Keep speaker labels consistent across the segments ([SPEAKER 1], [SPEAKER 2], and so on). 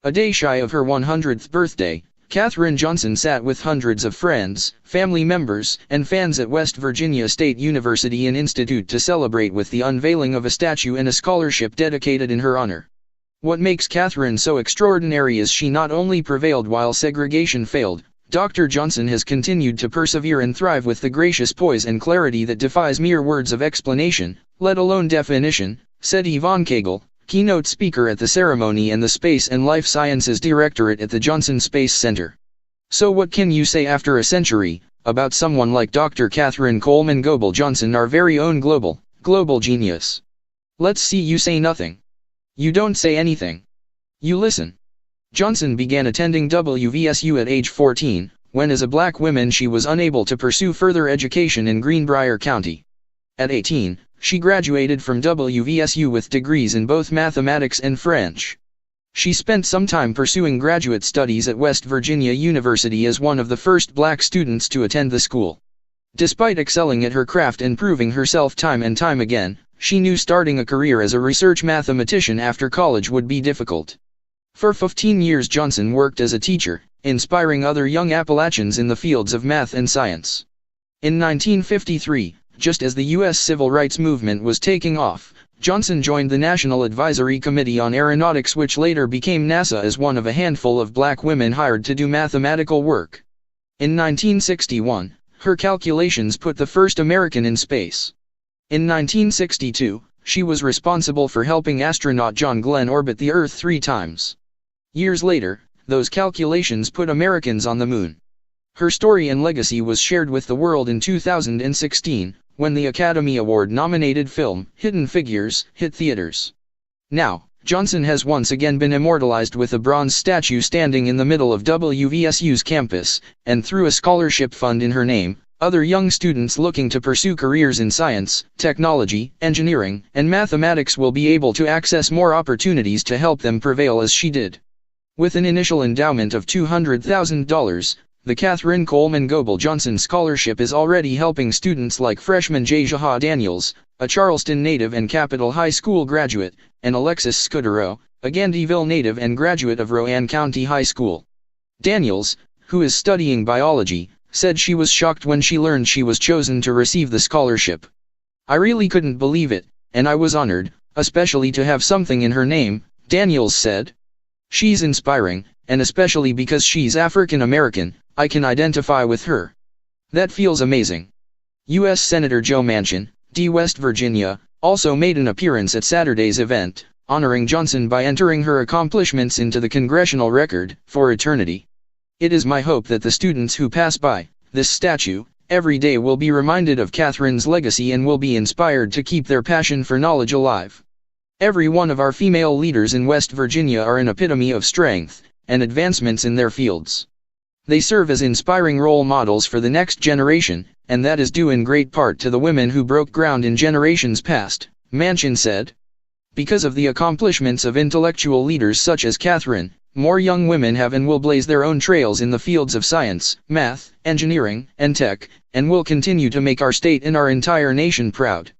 [SPEAKER 1] A day shy of her 100th birthday, Katherine Johnson sat with hundreds of friends, family members, and fans at West Virginia State University and Institute to celebrate with the unveiling of a statue and a scholarship dedicated in her honor. What makes Katherine so extraordinary is she not only prevailed while segregation failed, Dr. Johnson has continued to persevere and thrive with the gracious poise and clarity that defies mere words of explanation, let alone definition, said Yvonne Cagle, keynote speaker at the ceremony and the Space and Life Sciences Directorate at the Johnson Space Center. So what can you say after a century, about someone like Dr. Katherine Coleman Goebel Johnson, our very own global genius? Let's see, you say nothing. You don't say anything. You listen. Johnson began attending WVSU at age 14, when as a black woman she was unable to pursue further education in Greenbrier County. At 18, she graduated from WVSU with degrees in both mathematics and French. She spent some time pursuing graduate studies at West Virginia University as one of the first black students to attend the school. Despite excelling at her craft and proving herself time and time again, she knew starting a career as a research mathematician after college would be difficult. For 15 years Johnson worked as a teacher, inspiring other young Appalachians in the fields of math and science. In 1953, just as the U.S. Civil Rights Movement was taking off, Johnson joined the National Advisory Committee on Aeronautics, which later became NASA, as one of a handful of black women hired to do mathematical work. In 1961, her calculations put the first American in space. In 1962, she was responsible for helping astronaut John Glenn orbit the Earth 3 times. Years later, those calculations put Americans on the moon. Her story and legacy was shared with the world in 2016, when the Academy Award-nominated film, Hidden Figures, hit theaters. Now, Johnson has once again been immortalized with a bronze statue standing in the middle of WVSU's campus, and through a scholarship fund in her name, other young students looking to pursue careers in science, technology, engineering, and mathematics will be able to access more opportunities to help them prevail as she did. With an initial endowment of $200,000, the Katherine Coleman Goebel Johnson Scholarship is already helping students like freshman Jaha Daniels, a Charleston native and Capitol High School graduate, and Alexis Scudero, a Gandyville native and graduate of Rowan County High School. Daniels, who is studying biology, said she was shocked when she learned she was chosen to receive the scholarship. "I really couldn't believe it, and I was honored, especially to have something in her name," Daniels said. "She's inspiring, and especially because she's African American, I can identify with her. That feels amazing." U.S. Senator Joe Manchin, D. West Virginia, also made an appearance at Saturday's event, honoring Johnson by entering her accomplishments into the congressional record for eternity. "It is my hope that the students who pass by this statue every day will be reminded of Katherine's legacy and will be inspired to keep their passion for knowledge alive. Every one of our female leaders in West Virginia are an epitome of strength and advancements in their fields. They serve as inspiring role models for the next generation, and that is due in great part to the women who broke ground in generations past," Manchin said. "Because of the accomplishments of intellectual leaders such as Katherine, more young women have and will blaze their own trails in the fields of science, math, engineering, and tech, and will continue to make our state and our entire nation proud."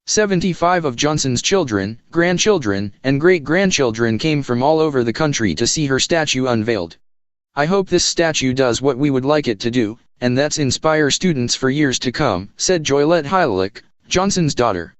[SPEAKER 1] 75 of Johnson's children, grandchildren, and great-grandchildren came from all over the country to see her statue unveiled. "I hope this statue does what we would like it to do, and that's inspire students for years to come," said Joylette Heilich, Johnson's daughter.